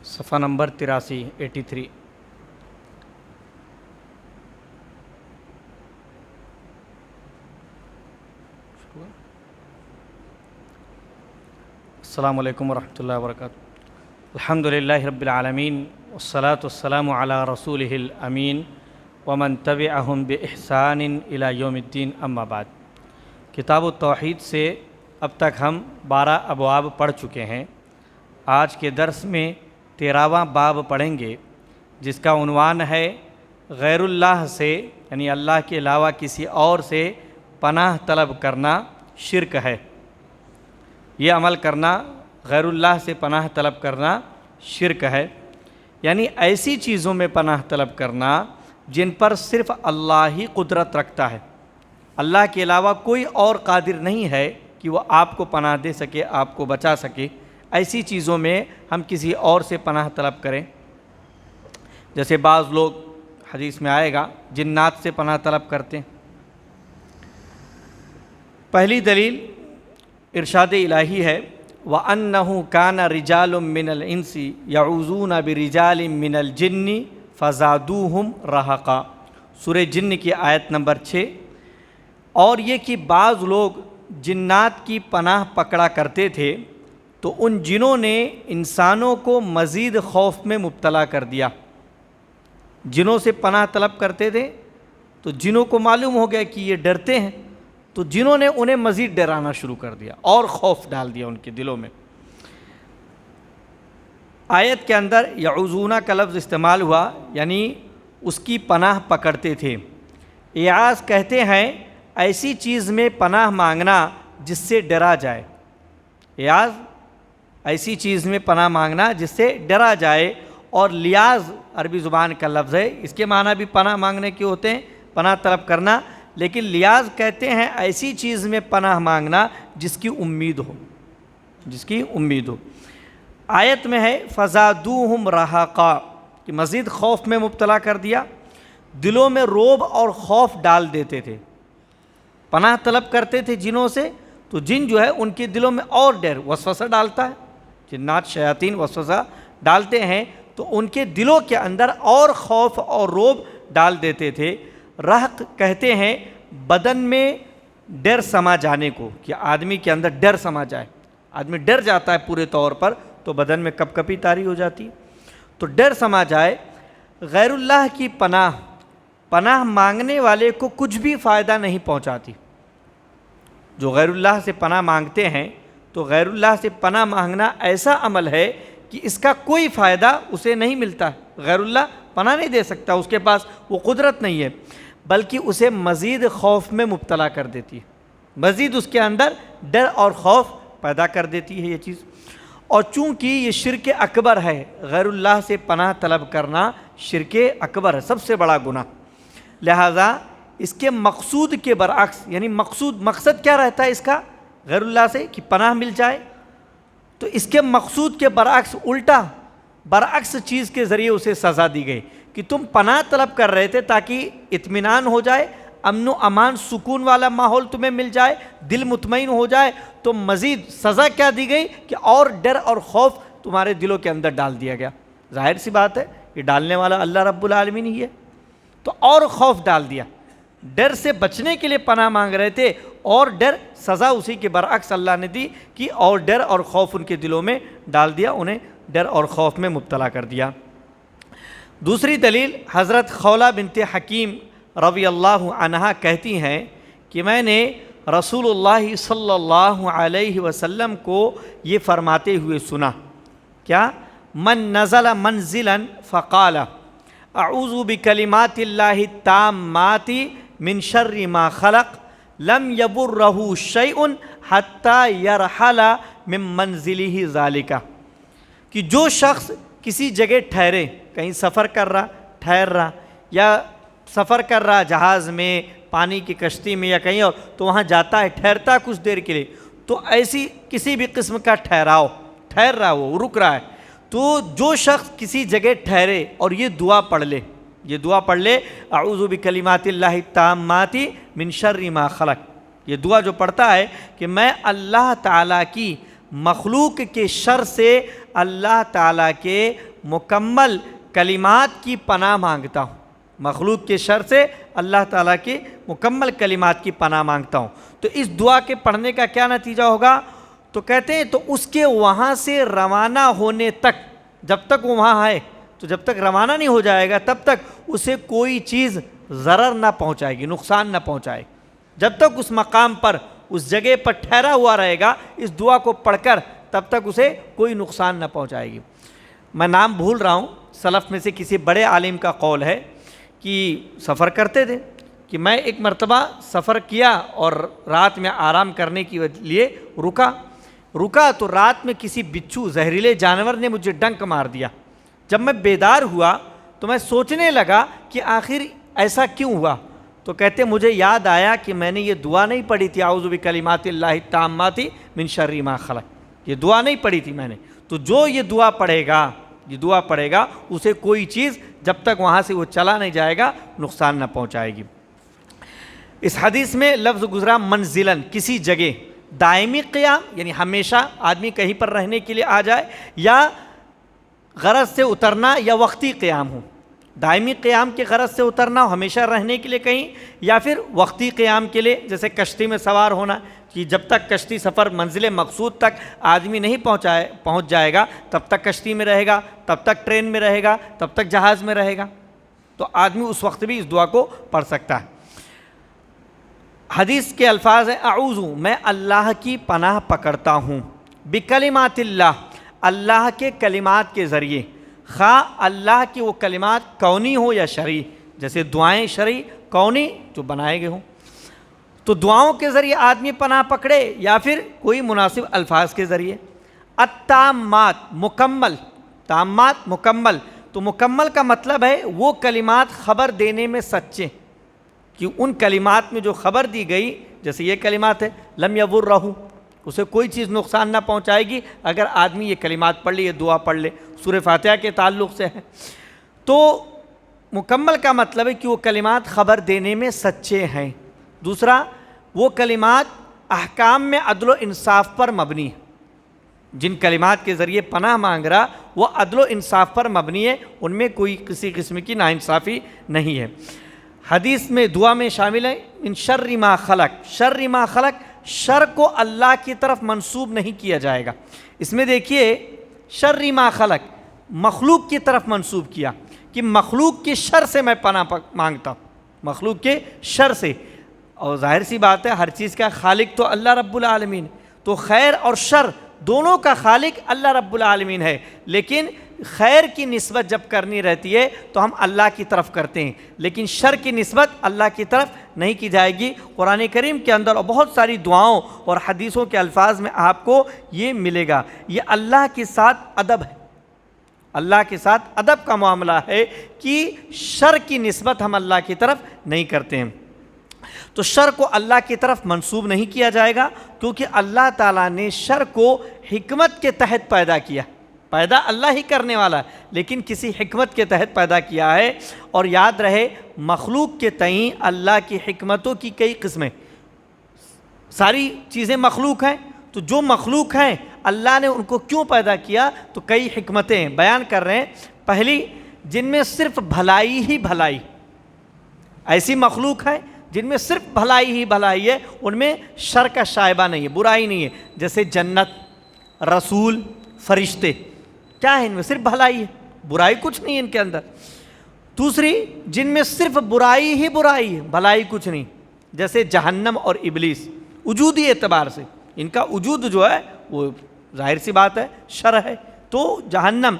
صفحہ نمبر 83 السلام علیکم ورحمۃ اللہ وبرکاتہ۔ الحمد للہ رب العالمین والصلاة والسلام علی رسولہ الامین ومن تبعہم بإحسان الی یوم الدین، اما بعد۔ کتاب التوحید سے اب تک ہم 12 ابواب پڑھ چکے ہیں۔ آج کے درس میں 13واں باب پڑھیں گے، جس کا عنوان ہے غیر اللہ سے یعنی اللہ کے علاوہ کسی اور سے پناہ طلب کرنا شرک ہے۔ یہ عمل کرنا، غیر اللہ سے پناہ طلب کرنا شرک ہے، یعنی ایسی چیزوں میں پناہ طلب کرنا جن پر صرف اللہ ہی قدرت رکھتا ہے۔ اللہ کے علاوہ کوئی اور قادر نہیں ہے کہ وہ آپ کو پناہ دے سکے، آپ کو بچا سکے۔ ایسی چیزوں میں ہم کسی اور سے پناہ طلب کریں، جیسے بعض لوگ حدیث میں آئے گا جنات سے پناہ طلب کرتے ہیں۔ پہلی دلیل ارشاد الہی ہے وَأَنَّهُ كَانَ رِجَالٌ مِّنَ الْإِنسِ يَعُوذُونَ بِرِجَالٍ مِّنَ الْجِنِّ فَزَادُوهُمْ رَهَقًا، سورہ جن کی آیت نمبر 6۔ اور یہ کہ بعض لوگ جنات کی پناہ پکڑا کرتے تھے تو ان جنوں نے انسانوں کو مزید خوف میں مبتلا کر دیا۔ جنوں سے پناہ طلب کرتے تھے تو جنوں کو معلوم ہو گیا کہ یہ ڈرتے ہیں، تو جنہوں نے انہیں مزید ڈرانا شروع کر دیا اور خوف ڈال دیا ان کے دلوں میں۔ آیت کے اندر یعوذون کا لفظ استعمال ہوا، یعنی اس کی پناہ پکڑتے تھے۔ ایاز کہتے ہیں ایسی چیز میں پناہ مانگنا جس سے ڈرا جائے۔ ایاز ایسی چیز میں پناہ مانگنا جس سے ڈرا جائے، اور لیاز عربی زبان کا لفظ ہے، اس کے معنی بھی پناہ مانگنے کے ہوتے ہیں، پناہ طلب کرنا، لیکن لیاز کہتے ہیں ایسی چیز میں پناہ مانگنا جس کی امید ہو، جس کی امید ہو۔ آیت میں ہے فَزَادُوهُمْ رَهَقًا، کہ مزید خوف میں مبتلا کر دیا، دلوں میں رعب اور خوف ڈال دیتے تھے۔ پناہ طلب کرتے تھے جنوں سے، تو جن جو ہے ان کے دلوں میں اور ڈر، وسوسہ ڈالتا ہے، جنات شیاطین وسوسہ ڈالتے ہیں تو ان کے دلوں کے اندر اور خوف اور رعب ڈال دیتے تھے۔ رہق کہتے ہیں بدن میں ڈر سما جانے کو، کہ آدمی کے اندر ڈر سما جائے، آدمی ڈر جاتا ہے پورے طور پر تو بدن میں کپ کپی طاری ہو جاتی ہے، تو ڈر سما جائے۔ غیر اللہ کی پناہ مانگنے والے کو کچھ بھی فائدہ نہیں پہنچاتی۔ جو غیر اللہ سے پناہ مانگتے ہیں تو غیر اللہ سے پناہ مانگنا ایسا عمل ہے کہ اس کا کوئی فائدہ اسے نہیں ملتا۔ غیر اللہ پناہ نہیں دے سکتا، اس کے پاس وہ قدرت نہیں ہے، بلکہ اسے مزید خوف میں مبتلا کر دیتی ہے، مزید اس کے اندر ڈر اور خوف پیدا کر دیتی ہے یہ چیز۔ اور چونکہ یہ شرک اکبر ہے، غیر اللہ سے پناہ طلب کرنا شرک اکبر ہے، سب سے بڑا گناہ، لہذا اس کے مقصود کے برعکس، یعنی مقصد کیا رہتا ہے اس کا، غیر اللہ سے کہ پناہ مل جائے، تو اس کے مقصود کے برعکس الٹا برعکس چیز کے ذریعے اسے سزا دی گئی کہ تم پناہ طلب کر رہے تھے تاکہ اطمینان ہو جائے، امن و امان سکون والا ماحول تمہیں مل جائے، دل مطمئن ہو جائے، تو مزید سزا کیا دی گئی کہ اور ڈر اور خوف تمہارے دلوں کے اندر ڈال دیا گیا۔ ظاہر سی بات ہے یہ ڈالنے والا اللہ رب العالمین ہی ہے، تو اور خوف ڈال دیا۔ ڈر سے بچنے کے لیے پناہ مانگ رہے تھے اور ڈر، سزا اسی کے برعکس اللہ نے دی کہ اور ڈر اور خوف ان کے دلوں میں ڈال دیا، انہیں ڈر اور خوف میں مبتلا کر دیا۔ دوسری دلیل حضرت خولہ بنت حکیم رضی اللہ عنہا کہتی ہیں کہ میں نے رسول اللہ صلی اللہ علیہ وسلم کو یہ فرماتے ہوئے سنا، کیا؟ من نزل منزلا فقال اعوذ بکلمات اللہ التامات من شر ما خلق لم یبرہ شیء حتی یرحل من منزلہ ذالک، کہ جو شخص کسی جگہ ٹھہرے، کہیں سفر کر رہا، ٹھہر رہا، یا سفر کر رہا جہاز میں، پانی کی کشتی میں یا کہیں اور، تو وہاں جاتا ہے، ٹھہرتا ہے کچھ دیر کے لیے، تو ایسی کسی بھی قسم کا ٹھہراؤ، ٹھہر رہا، وہ رک رہا ہے، تو جو شخص کسی جگہ ٹھہرے اور یہ دعا پڑھ لے، یہ دعا پڑھ لے اعوذ بکلمات اللہ التامات من شر ما خلق، یہ دعا جو پڑھتا ہے کہ میں اللہ تعالیٰ کی مخلوق کے شر سے اللہ تعالیٰ کے مکمل کلمات کی پناہ مانگتا ہوں، مخلوق کے شر سے اللہ تعالیٰ کے مکمل کلمات کی پناہ مانگتا ہوں۔ تو اس دعا کے پڑھنے کا کیا نتیجہ ہوگا؟ تو کہتے ہیں تو اس کے وہاں سے روانہ ہونے تک، جب تک وہ وہاں ہے، تو جب تک روانہ نہیں ہو جائے گا تب تک اسے کوئی چیز ضرر نہ پہنچائے گی، نقصان نہ پہنچائے۔ جب تک اس مقام پر، اس جگہ پر ٹھہرا ہوا رہے گا اس دعا کو پڑھ کر، تب تک اسے کوئی نقصان نہ پہنچائے گی۔ میں نام بھول رہا ہوں، سلف میں سے کسی بڑے عالم کا قول ہے کہ سفر کرتے تھے کہ میں ایک مرتبہ سفر کیا اور رات میں آرام کرنے کے لیے رکا تو رات میں کسی بچھو زہریلے جانور نے مجھے ڈنک مار دیا۔ جب میں بیدار ہوا تو میں سوچنے لگا کہ آخر ایسا کیوں ہوا، تو کہتے مجھے یاد آیا کہ میں نے یہ دعا نہیں پڑھی تھی اعوذ بکلمات اللہ التامات من شر ما خلق، یہ دعا نہیں پڑھی تھی میں نے۔ تو جو یہ دعا پڑھے گا اسے کوئی چیز جب تک وہاں سے وہ چلا نہیں جائے گا نقصان نہ پہنچائے گی۔ اس حدیث میں لفظ گزرا منزلن، کسی جگہ، دائمی قیام یعنی ہمیشہ آدمی کہیں پر رہنے کے لیے آ جائے، یا غرض سے اترنا یا وقتی قیام ہو، دائمی قیام کے غرض سے اترنا ہو ہمیشہ رہنے کے لیے کہیں، یا پھر وقتی قیام کے لیے جیسے کشتی میں سوار ہونا کہ جب تک کشتی سفر منزل مقصود تک آدمی نہیں پہنچ جائے گا تب تک کشتی میں رہے گا، تب تک ٹرین میں رہے گا، تب تک جہاز میں رہے گا، تو آدمی اس وقت بھی اس دعا کو پڑھ سکتا ہے۔ حدیث کے الفاظ ہیں اعوذ، میں اللہ کی پناہ پکڑتا ہوں، بکلمات اللہ، اللہ کے کلمات کے ذریعے، خواہ اللہ کی وہ کلمات کونی ہو یا شرعی، جیسے دعائیں شرعی کونی جو بنائے گئے ہوں، تو دعاؤں کے ذریعے آدمی پناہ پکڑے یا پھر کوئی مناسب الفاظ کے ذریعے۔ التامات، مکمل، تامات مکمل، تو مکمل کا مطلب ہے وہ کلمات خبر دینے میں سچے، کہ ان کلمات میں جو خبر دی گئی، جیسے یہ کلمات ہے لم یضرہ، اسے کوئی چیز نقصان نہ پہنچائے گی اگر آدمی یہ کلمات پڑھ لے، یہ دعا پڑھ لے، سورہ فاتحہ کے تعلق سے ہے۔ تو مکمل کا مطلب ہے کہ وہ کلمات خبر دینے میں سچے ہیں۔ دوسرا، وہ کلمات احکام میں عدل و انصاف پر مبنی ہے، جن کلمات کے ذریعے پناہ مانگ رہا وہ عدل و انصاف پر مبنی ہے، ان میں کوئی کسی قسم کی ناانصافی نہیں ہے۔ حدیث میں دعا میں شامل ہے من شر ما خلق، شر ما خلق، شر کو اللہ کی طرف منسوب نہیں کیا جائے گا۔ اس میں دیکھیے شر ما خلق مخلوق کی طرف منسوب کیا کہ مخلوق کے شر سے میں پناہ مانگتا ہوں، مخلوق کے شر سے، اور ظاہر سی بات ہے ہر چیز کا خالق تو اللہ رب العالمین، تو خیر اور شر دونوں کا خالق اللہ رب العالمین ہے، لیکن خیر کی نسبت جب کرنی رہتی ہے تو ہم اللہ کی طرف کرتے ہیں، لیکن شر کی نسبت اللہ کی طرف نہیں کی جائے گی۔ قرآن کریم کے اندر اور بہت ساری دعاؤں اور حدیثوں کے الفاظ میں آپ کو یہ ملے گا۔ یہ اللہ کے ساتھ ادب ہے، اللہ کے ساتھ ادب کا معاملہ ہے کہ شر کی نسبت ہم اللہ کی طرف نہیں کرتے ہیں۔ تو شر کو اللہ کی طرف منسوب نہیں کیا جائے گا، کیونکہ اللہ تعالیٰ نے شر کو حکمت کے تحت پیدا کیا، پیدا اللہ ہی کرنے والا ہے لیکن کسی حکمت کے تحت پیدا کیا ہے۔ اور یاد رہے مخلوق کے تئیں اللہ کی حکمتوں کی کئی قسمیں، ساری چیزیں مخلوق ہیں، تو جو مخلوق ہیں اللہ نے ان کو کیوں پیدا کیا، تو کئی حکمتیں بیان کر رہے ہیں۔ پہلی، جن میں صرف بھلائی ہی بھلائی، ایسی مخلوق ہیں جن میں صرف بھلائی ہی بھلائی ہے، ان میں شر کا شائبہ نہیں ہے، برائی نہیں ہے، جیسے جنت، رسول، فرشتے، کیا ہے ان میں صرف بھلائی ہے، برائی کچھ نہیں ہے ان کے اندر۔ دوسری، جن میں صرف برائی ہی برائی ہے، بھلائی کچھ نہیں، جیسے جہنم اور ابلیس، وجودی اعتبار سے ان کا وجود جو ہے وہ ظاہر سی بات ہے شر ہے، تو جہنم،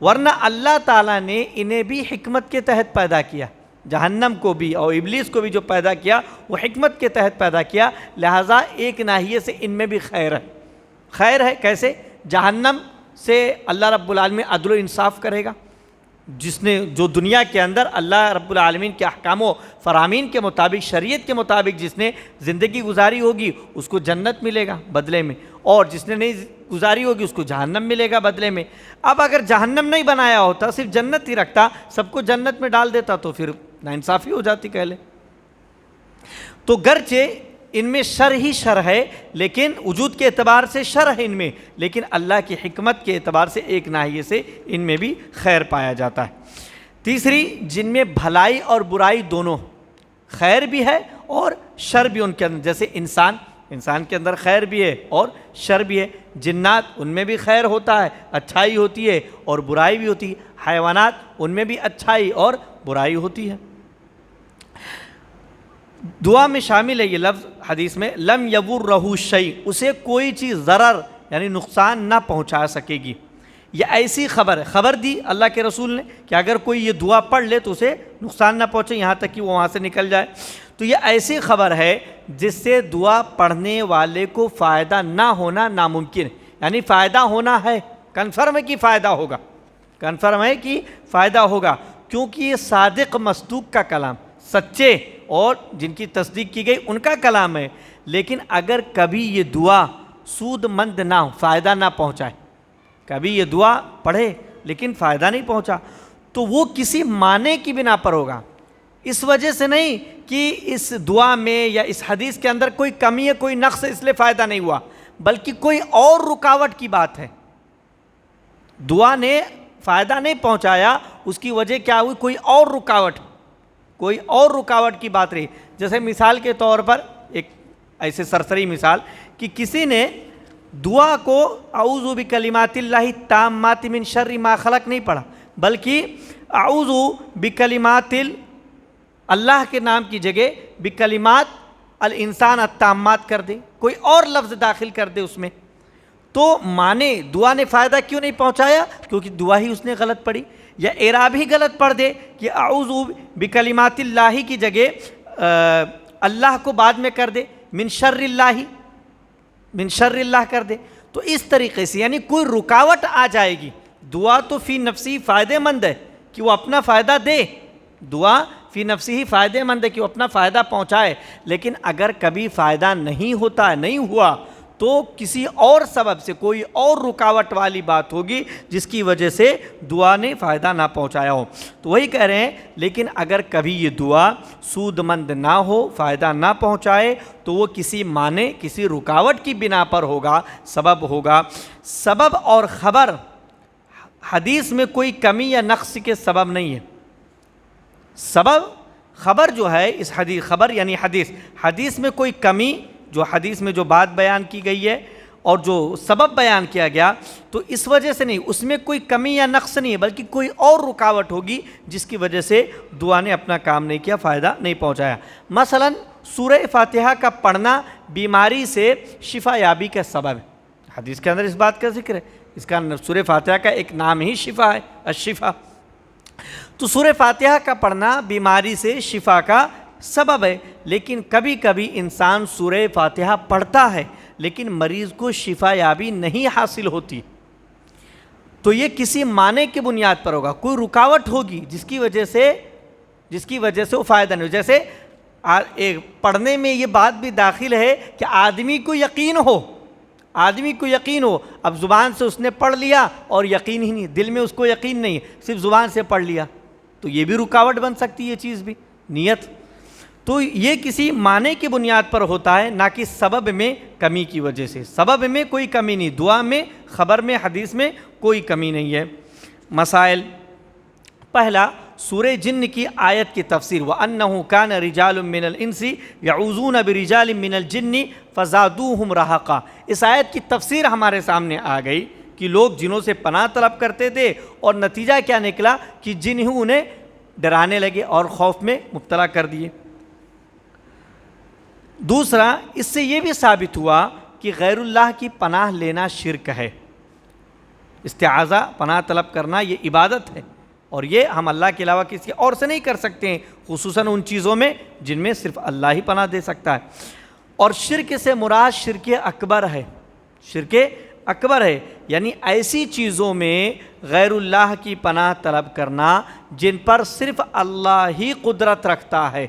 ورنہ اللہ تعالیٰ نے انہیں بھی حکمت کے تحت پیدا کیا، جہنم کو بھی اور ابلیس کو بھی جو پیدا کیا وہ حکمت کے تحت پیدا کیا، لہٰذا ایک ناحیے سے ان میں بھی خیر ہے۔ خیر ہے کیسے؟ جہنم سے اللہ رب العالمین عدل و انصاف کرے گا، جس نے جو دنیا کے اندر اللہ رب العالمین کے احکام و فرامین کے مطابق، شریعت کے مطابق جس نے زندگی گزاری ہوگی اس کو جنت ملے گا بدلے میں، اور جس نے نہیں گزاری ہوگی اس کو جہنم ملے گا بدلے میں۔ اب اگر جہنم نہیں بنایا ہوتا، صرف جنت ہی رکھتا، سب کو جنت میں ڈال دیتا، تو پھر ناانصافی ہو جاتی کہہ لے۔ تو گرچہ ان میں شر ہی شر ہے، لیکن وجود کے اعتبار سے شر ہے ان میں، لیکن اللہ کی حکمت کے اعتبار سے ایک ناحیے سے ان میں بھی خیر پایا جاتا ہے۔ تیسری، جن میں بھلائی اور برائی دونوں، خیر بھی ہے اور شر بھی ان کے اندر، جیسے انسان کے اندر خیر بھی ہے اور شر بھی ہے، جنات ان میں بھی خیر ہوتا ہے، اچھائی ہوتی ہے اور برائی بھی ہوتی ہے، حیوانات ان میں بھی اچھائی اور برائی ہوتی ہے۔ دعا میں شامل ہے یہ لفظ حدیث میں، لم یضرہ شیء، اسے کوئی چیز ضرر یعنی نقصان نہ پہنچا سکے گی۔ یہ ایسی خبر ہے، خبر دی اللہ کے رسول نے کہ اگر کوئی یہ دعا پڑھ لے تو اسے نقصان نہ پہنچے یہاں تک کہ وہ وہاں سے نکل جائے۔ تو یہ ایسی خبر ہے جس سے دعا پڑھنے والے کو فائدہ نہ ہونا ناممکن ہے، یعنی فائدہ ہونا ہے، کنفرم ہے کہ فائدہ ہوگا، کنفرم ہے کہ فائدہ ہوگا، کیونکہ یہ صادق مصدوق کا کلام، سچے اور جن کی تصدیق کی گئی ان کا کلام ہے۔ لیکن اگر کبھی یہ دعا سود مند نہ ہو، فائدہ نہ پہنچائے، کبھی یہ دعا پڑھے لیکن فائدہ نہیں پہنچا، تو وہ کسی معنی کی بنا پر ہوگا، اس وجہ سے نہیں کہ اس دعا میں یا اس حدیث کے اندر کوئی کمی ہے، کوئی نقص ہے اس لیے فائدہ نہیں ہوا، بلکہ کوئی اور رکاوٹ کی بات ہے، دعا نے فائدہ نہیں پہنچایا، اس کی وجہ کیا ہوئی؟ کوئی اور رکاوٹ کی بات رہی۔ جیسے مثال کے طور پر ایک ایسے سرسری مثال کہ کسی نے دعا کو اعوذ بکلمات اللہ التامات من شر ما خلق نہیں پڑھا، بلکہ اعوذ بکلمات اللہ کے نام کی جگہ بکلمات الانسان التامات کر دے، کوئی اور لفظ داخل کر دے اس میں، تو معنی دعا نے فائدہ کیوں نہیں پہنچایا؟ کیونکہ دعا ہی اس نے غلط پڑھی، یا اعراب ہی غلط پڑھ دے کہ اعوذ بکلمات اللہ کی جگہ اللہ کو بعد میں کر دے، من شر اللہ کر دے، تو اس طریقے سے یعنی کوئی رکاوٹ آ جائے گی۔ دعا تو فی نفسی فائدہ مند ہے کہ وہ اپنا فائدہ دے، دعا فی نفسی ہی فائدہ مند ہے کہ وہ اپنا فائدہ پہنچائے، لیکن اگر کبھی فائدہ نہیں ہوتا ہے، نہیں ہوا، تو کسی اور سبب سے کوئی اور رکاوٹ والی بات ہوگی جس کی وجہ سے دعا نے فائدہ نہ پہنچایا ہو۔ تو وہی کہہ رہے ہیں لیکن اگر کبھی یہ دعا سود مند نہ ہو، فائدہ نہ پہنچائے، تو وہ کسی معنی، کسی رکاوٹ کی بنا پر ہوگا، سبب ہوگا۔ سبب اور خبر حدیث میں کوئی کمی یا نقص کے سبب نہیں ہے۔ سبب خبر جو ہے اس حدیث، خبر یعنی حدیث میں کوئی کمی، جو حدیث میں جو بات بیان کی گئی ہے اور جو سبب بیان کیا گیا، تو اس وجہ سے نہیں، اس میں کوئی کمی یا نقص نہیں ہے، بلکہ کوئی اور رکاوٹ ہوگی جس کی وجہ سے دعا نے اپنا کام نہیں کیا، فائدہ نہیں پہنچایا۔ مثلا سورہ فاتحہ کا پڑھنا بیماری سے شفا یابی کا سبب ہے، حدیث کے اندر اس بات کا ذکر ہے، اس کا سورہ فاتحہ کا ایک نام ہی شفا ہے، الشفا۔ تو سورہ فاتحہ کا پڑھنا بیماری سے شفا کا سبب ہے، لیکن کبھی کبھی انسان سورہ فاتحہ پڑھتا ہے لیکن مریض کو شفا یابی نہیں حاصل ہوتی، تو یہ کسی معنی کی بنیاد پر ہوگا، کوئی رکاوٹ ہوگی جس کی وجہ سے وہ فائدہ نہیں ہو۔ جیسے پڑھنے میں یہ بات بھی داخل ہے کہ آدمی کو یقین ہو، اب زبان سے اس نے پڑھ لیا اور یقین ہی نہیں، دل میں اس کو یقین نہیں ہے، صرف زبان سے پڑھ لیا، تو یہ بھی رکاوٹ بن سکتی ہے، یہ چیز بھی نیت۔ تو یہ کسی معنی کی بنیاد پر ہوتا ہے، نہ کہ سبب میں کمی کی وجہ سے۔ سبب میں کوئی کمی نہیں، دعا میں، خبر میں، حدیث میں کوئی کمی نہیں ہے۔ مسائل: پہلا، سورہ جن کی آیت کی تفسیر، وَأَنَّهُ كَانَ رِجَالٌ مِّنَ الْإِنسِ يَعُوذُونَ بِرِجَالٍ مِّنَ الْجِنِّ فَزَادُوهُمْ رَهَقًا۔ اس آیت کی تفسیر ہمارے سامنے آ گئی کہ لوگ جنوں سے پناہ طلب کرتے تھے اور نتیجہ کیا نکلا کہ جن ہی انہیں ڈرانے لگے اور خوف میں مبتلا کر دیے۔ دوسرا، اس سے یہ بھی ثابت ہوا کہ غیر اللہ کی پناہ لینا شرک ہے، استعاذہ، پناہ طلب کرنا یہ عبادت ہے، اور یہ ہم اللہ کے علاوہ کسی اور سے نہیں کر سکتے ہیں، خصوصاً ان چیزوں میں جن میں صرف اللہ ہی پناہ دے سکتا ہے۔ اور شرک سے مراد شرک اکبر ہے، شرک اکبر ہے، یعنی ایسی چیزوں میں غیر اللہ کی پناہ طلب کرنا جن پر صرف اللہ ہی قدرت رکھتا ہے،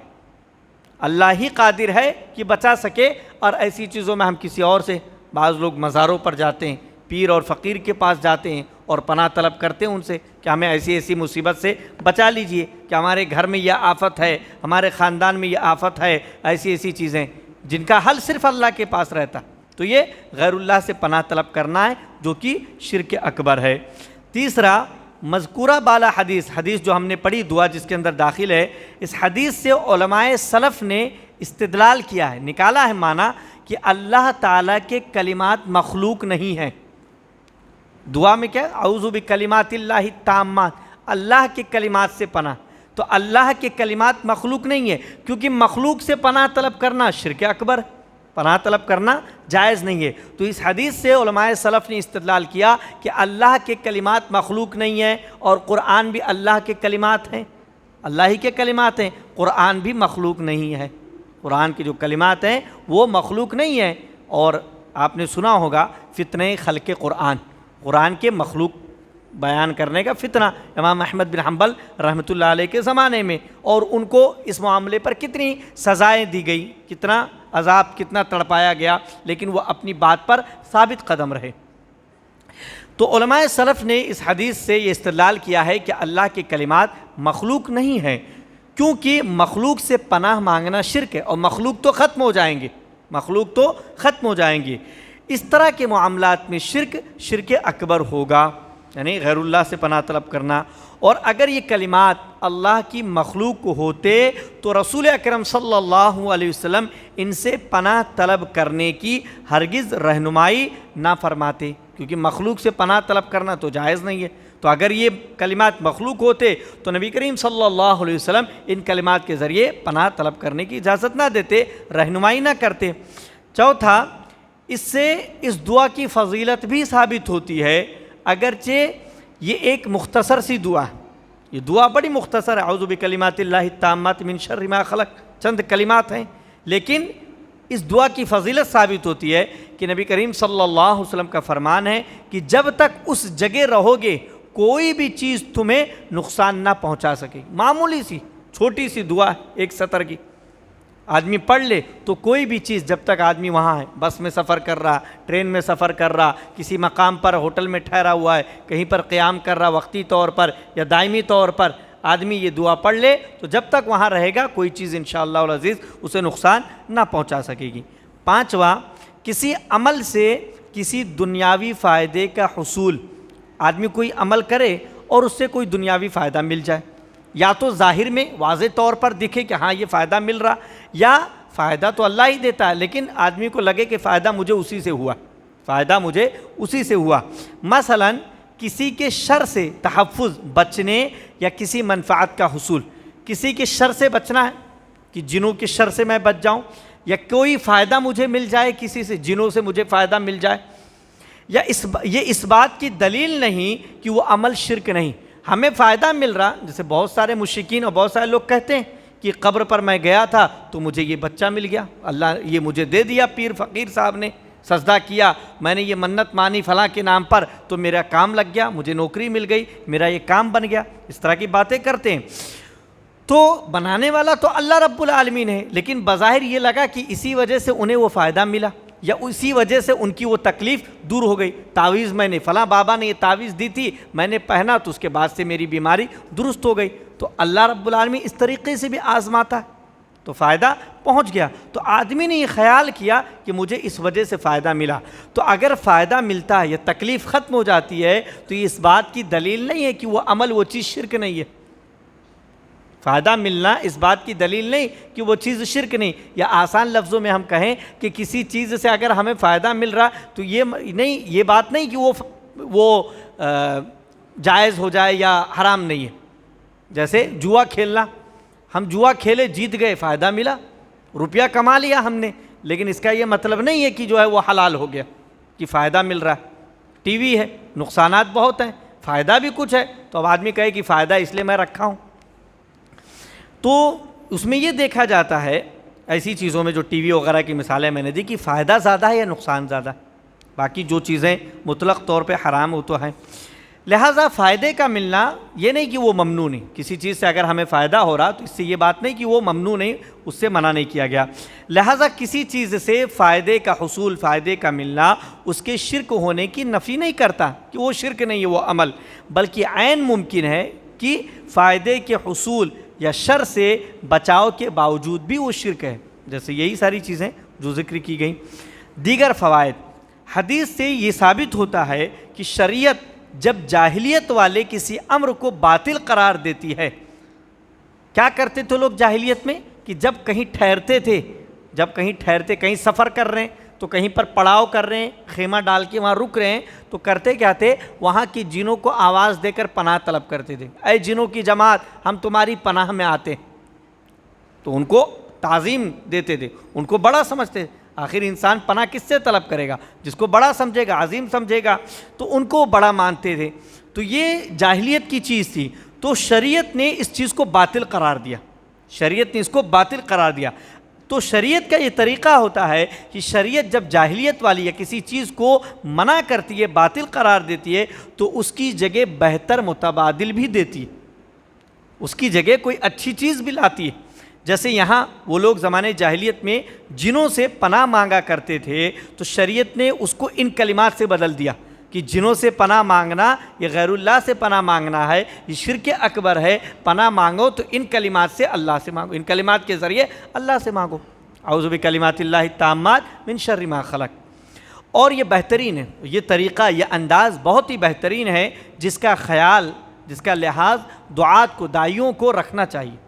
اللہ ہی قادر ہے کہ بچا سکے، اور ایسی چیزوں میں ہم کسی اور سے، بعض لوگ مزاروں پر جاتے ہیں، پیر اور فقیر کے پاس جاتے ہیں اور پناہ طلب کرتے ہیں ان سے کہ ہمیں ایسی مصیبت سے بچا لیجئے، کہ ہمارے گھر میں یہ آفت ہے، ہمارے خاندان میں یہ آفت ہے، ایسی چیزیں، جن کا حل صرف اللہ کے پاس رہتا، تو یہ غیر اللہ سے پناہ طلب کرنا ہے جو کہ شرک اکبر ہے۔ تیسرا، مذکورہ بالا حدیث جو ہم نے پڑھی دعا جس کے اندر داخل ہے، اس حدیث سے علماء سلف نے استدلال کیا ہے، نکالا ہے معنی کہ اللہ تعالیٰ کے کلمات مخلوق نہیں ہیں۔ دعا میں کیا، اعوذ بکلمات اللہ التامات، اللہ کے کلمات سے پناہ، تو اللہ کے کلمات مخلوق نہیں ہے، کیونکہ مخلوق سے پناہ طلب کرنا شرک اکبر، پناہ طلب کرنا جائز نہیں ہے۔ تو اس حدیث سے علماء سلف نے استدلال کیا کہ اللہ کے کلمات مخلوق نہیں ہیں، اور قرآن بھی اللہ کے کلمات ہیں، اللہ ہی کے کلمات ہیں، قرآن بھی مخلوق نہیں ہے، قرآن کے جو کلمات ہیں وہ مخلوق نہیں ہیں۔ اور آپ نے سنا ہوگا فتنہ خلق قرآن، قرآن کے مخلوق بیان کرنے کا فتنہ امام احمد بن حنبل رحمۃ اللہ علیہ کے زمانے میں، اور ان کو اس معاملے پر کتنی سزائیں دی گئی، کتنا عذاب، کتنا تڑپایا گیا، لیکن وہ اپنی بات پر ثابت قدم رہے۔ تو علماء سلف نے اس حدیث سے یہ استدلال کیا ہے کہ اللہ کے کلمات مخلوق نہیں ہیں، کیونکہ مخلوق سے پناہ مانگنا شرک ہے، اور مخلوق تو ختم ہو جائیں گے، مخلوق تو ختم ہو جائیں گے۔ اس طرح کے معاملات میں شرک اکبر ہوگا، یعنی غیر اللہ سے پناہ طلب کرنا۔ اور اگر یہ کلمات اللہ کی مخلوق ہوتے تو رسول اکرم صلی اللہ علیہ وسلم ان سے پناہ طلب کرنے کی ہرگز رہنمائی نہ فرماتے، کیونکہ مخلوق سے پناہ طلب کرنا تو جائز نہیں ہے۔ تو اگر یہ کلمات مخلوق ہوتے تو نبی کریم صلی اللہ علیہ وسلم ان کلمات کے ذریعے پناہ طلب کرنے کی اجازت نہ دیتے، رہنمائی نہ کرتے۔ چوتھا، اس سے اس دعا کی فضیلت بھی ثابت ہوتی ہے، اگرچہ یہ ایک مختصر سی دعا ہے، یہ دعا بڑی مختصر ہے، اعوذ بکلمات اللہ التامات من شر ما خلق، چند کلمات ہیں، لیکن اس دعا کی فضیلت ثابت ہوتی ہے کہ نبی کریم صلی اللہ علیہ وسلم کا فرمان ہے کہ جب تک اس جگہ رہو گے کوئی بھی چیز تمہیں نقصان نہ پہنچا سکے۔ معمولی سی چھوٹی سی دعا ہے، ایک سطر کی، آدمی پڑھ لے تو کوئی بھی چیز جب تک آدمی وہاں ہے، بس میں سفر کر رہا، ٹرین میں سفر کر رہا، کسی مقام پر ہوٹل میں ٹھہرا ہوا ہے، کہیں پر قیام کر رہا وقتی طور پر یا دائمی طور پر، آدمی یہ دعا پڑھ لے تو جب تک وہاں رہے گا کوئی چیز انشاءاللہ العزیز اسے نقصان نہ پہنچا سکے گی۔ پانچواں، کسی عمل سے کسی دنیاوی فائدے کا حصول، آدمی کوئی عمل کرے اور اس سے کوئی دنیاوی فائدہ مل جائے، یا تو ظاہر میں واضح طور پر دکھے کہ ہاں یہ فائدہ مل رہا، یا فائدہ تو اللہ ہی دیتا ہے لیکن آدمی کو لگے کہ فائدہ مجھے اسی سے ہوا، فائدہ مجھے اسی سے ہوا۔ مثلا کسی کے شر سے تحفظ، بچنے، یا کسی منفعت کا حصول، کسی کے شر سے بچنا ہے کہ جنوں کے شر سے میں بچ جاؤں، یا کوئی فائدہ مجھے مل جائے کسی سے، جنوں سے مجھے فائدہ مل جائے، یا یہ اس بات کی دلیل نہیں کہ وہ عمل شرک نہیں، ہمیں فائدہ مل رہا، جیسے بہت سارے مشرکین اور بہت سارے لوگ کہتے ہیں کہ قبر پر میں گیا تھا تو مجھے یہ بچہ مل گیا، اللہ یہ مجھے دے دیا، پیر فقیر صاحب نے سجدہ کیا، میں نے یہ منت مانی فلاں کے نام پر تو میرا کام لگ گیا، مجھے نوکری مل گئی، میرا یہ کام بن گیا، اس طرح کی باتیں کرتے ہیں۔ تو بنانے والا تو اللہ رب العالمین ہے، لیکن بظاہر یہ لگا کہ اسی وجہ سے انہیں وہ فائدہ ملا، یا اسی وجہ سے ان کی وہ تکلیف دور ہو گئی، تعویذ میں نے فلاں بابا نے یہ تعویذ دی تھی، میں نے پہنا تو اس کے بعد سے میری بیماری درست ہو گئی۔ تو اللہ رب العالمین اس طریقے سے بھی آزماتا ہے، تو فائدہ پہنچ گیا، تو آدمی نے یہ خیال کیا کہ مجھے اس وجہ سے فائدہ ملا، تو اگر فائدہ ملتا ہے یا تکلیف ختم ہو جاتی ہے تو یہ اس بات کی دلیل نہیں ہے کہ وہ عمل، وہ چیز شرک نہیں ہے۔ فائدہ ملنا اس بات کی دلیل نہیں کہ وہ چیز شرک نہیں، یا آسان لفظوں میں ہم کہیں کہ کسی چیز سے اگر ہمیں فائدہ مل رہا تو یہ بات نہیں کہ وہ جائز ہو جائے یا حرام نہیں ہے۔ جیسے جوا کھیلنا، ہم جوا کھیلے جیت گئے، فائدہ ملا، روپیہ کما لیا ہم نے، لیکن اس کا یہ مطلب نہیں ہے کہ جو ہے وہ حلال ہو گیا، کہ فائدہ مل رہا ہے۔ ٹی وی ہے، نقصانات بہت ہیں، فائدہ بھی کچھ ہے، تو اب آدمی کہے کہ فائدہ اس لیے میں رکھا ہوں۔ تو اس میں یہ دیکھا جاتا ہے ایسی چیزوں میں جو ٹی وی وغیرہ کی مثالیں میں نے دی کہ فائدہ زیادہ ہے یا نقصان زیادہ ہے، باقی جو چیزیں مطلق طور پہ حرام ہو تو ہیں۔ لہٰذا فائدے کا ملنا یہ نہیں کہ وہ ممنوع نہیں، کسی چیز سے اگر ہمیں فائدہ ہو رہا تو اس سے یہ بات نہیں کہ وہ ممنوع نہیں، اس سے منع نہیں کیا گیا۔ لہٰذا کسی چیز سے فائدے کا حصول، فائدے کا ملنا اس کے شرک ہونے کی نفی نہیں کرتا کہ وہ شرک نہیں ہے وہ عمل، بلکہ عین ممکن ہے کہ فائدے کے حصول یا شر سے بچاؤ کے باوجود بھی وہ شرک ہے، جیسے یہی ساری چیزیں جو ذکر کی گئی۔ دیگر فوائد، حدیث سے یہ ثابت ہوتا ہے کہ شریعت جب جاہلیت والے کسی امر کو باطل قرار دیتی ہے، کیا کرتے تھے لوگ جاہلیت میں کہ جب کہیں ٹھہرتے تھے، کہیں سفر کر رہے ہیں تو کہیں پر پڑاؤ کر رہے ہیں، خیمہ ڈال کے وہاں رک رہے ہیں، تو کرتے کیا تھے، وہاں کی جنوں کو آواز دے کر پناہ طلب کرتے تھے، اے جنوں کی جماعت ہم تمہاری پناہ میں آتے ہیں۔ تو ان کو تعظیم دیتے تھے، ان کو بڑا سمجھتے تھے، آخر انسان پناہ کس سے طلب کرے گا، جس کو بڑا سمجھے گا، عظیم سمجھے گا، تو ان کو بڑا مانتے تھے۔ تو یہ جاہلیت کی چیز تھی، تو شریعت نے اس چیز کو باطل قرار دیا، تو شریعت کا یہ طریقہ ہوتا ہے کہ شریعت جب جاہلیت والی یا کسی چیز کو منع کرتی ہے، باطل قرار دیتی ہے، تو اس کی جگہ بہتر متبادل بھی دیتی ہے، اس کی جگہ کوئی اچھی چیز بھی لاتی ہے۔ جیسے یہاں وہ لوگ زمانے جاہلیت میں جنوں سے پناہ مانگا کرتے تھے، تو شریعت نے اس کو ان کلمات سے بدل دیا کہ جنوں سے پناہ مانگنا یہ غیر اللہ سے پناہ مانگنا ہے، یہ شرک اکبر ہے، پناہ مانگو تو ان کلمات سے اللہ سے مانگو، ان کلمات کے ذریعے اللہ سے مانگو، اعوذ بکلمات اللہ التامات من شر ما خلق۔ اور یہ بہترین ہے، یہ طریقہ، یہ انداز بہت ہی بہترین ہے، جس کا خیال، جس کا لحاظ دعات کو، داعیوں کو رکھنا چاہیے۔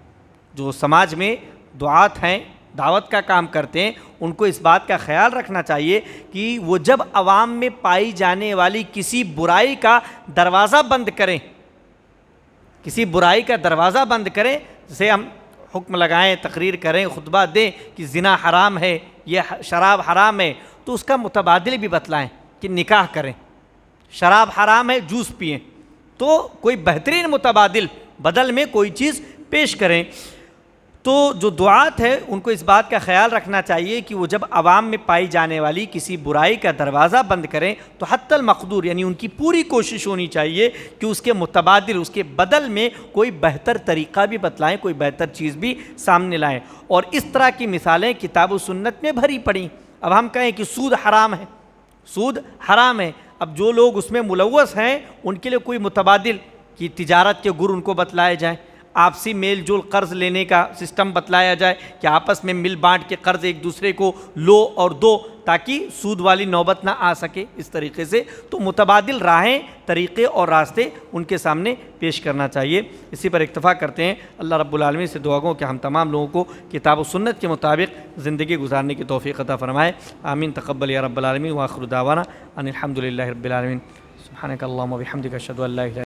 جو سماج میں دعات ہیں، دعوت کا کام کرتے ہیں، ان کو اس بات کا خیال رکھنا چاہیے کہ وہ جب عوام میں پائی جانے والی کسی برائی کا دروازہ بند کریں، جسے ہم حکم لگائیں، تقریر کریں، خطبہ دیں کہ زنا حرام ہے، یہ شراب حرام ہے، تو اس کا متبادل بھی بتلائیں کہ نکاح کریں، شراب حرام ہے جوس پئیں، تو کوئی بہترین متبادل بدل میں کوئی چیز پیش کریں۔ تو جو دعات ہے ان کو اس بات کا خیال رکھنا چاہیے کہ وہ جب عوام میں پائی جانے والی کسی برائی کا دروازہ بند کریں تو حتی المقدور، یعنی ان کی پوری کوشش ہونی چاہیے کہ اس کے متبادل، اس کے بدل میں کوئی بہتر طریقہ بھی بتلائیں، کوئی بہتر چیز بھی سامنے لائیں۔ اور اس طرح کی مثالیں کتاب و سنت میں بھری پڑیں۔ اب ہم کہیں کہ سود حرام ہے، اب جو لوگ اس میں ملوث ہیں ان کے لیے کوئی متبادل کی تجارت کے گر ان کو بتلائے جائیں، آپسی میل جول قرض لینے کا سسٹم بتلایا جائے کہ آپس میں مل بانٹ کے قرض ایک دوسرے کو لو اور دو، تاکہ سود والی نوبت نہ آ سکے۔ اس طریقے سے تو متبادل راہیں، طریقے اور راستے ان کے سامنے پیش کرنا چاہیے۔ اسی پر اکتفا کرتے ہیں۔ اللہ رب العالمین سے دعا گو کہ ہم تمام لوگوں کو کتاب و سنت کے مطابق زندگی گزارنے کی توفیق عطا فرمائے۔ آمین، تقبل یا رب العالمین، وآخر دعوانا ان الحمد للہ رب العالمین۔ سبحانک اللہم و بحمدک، اشہد ان لا الہ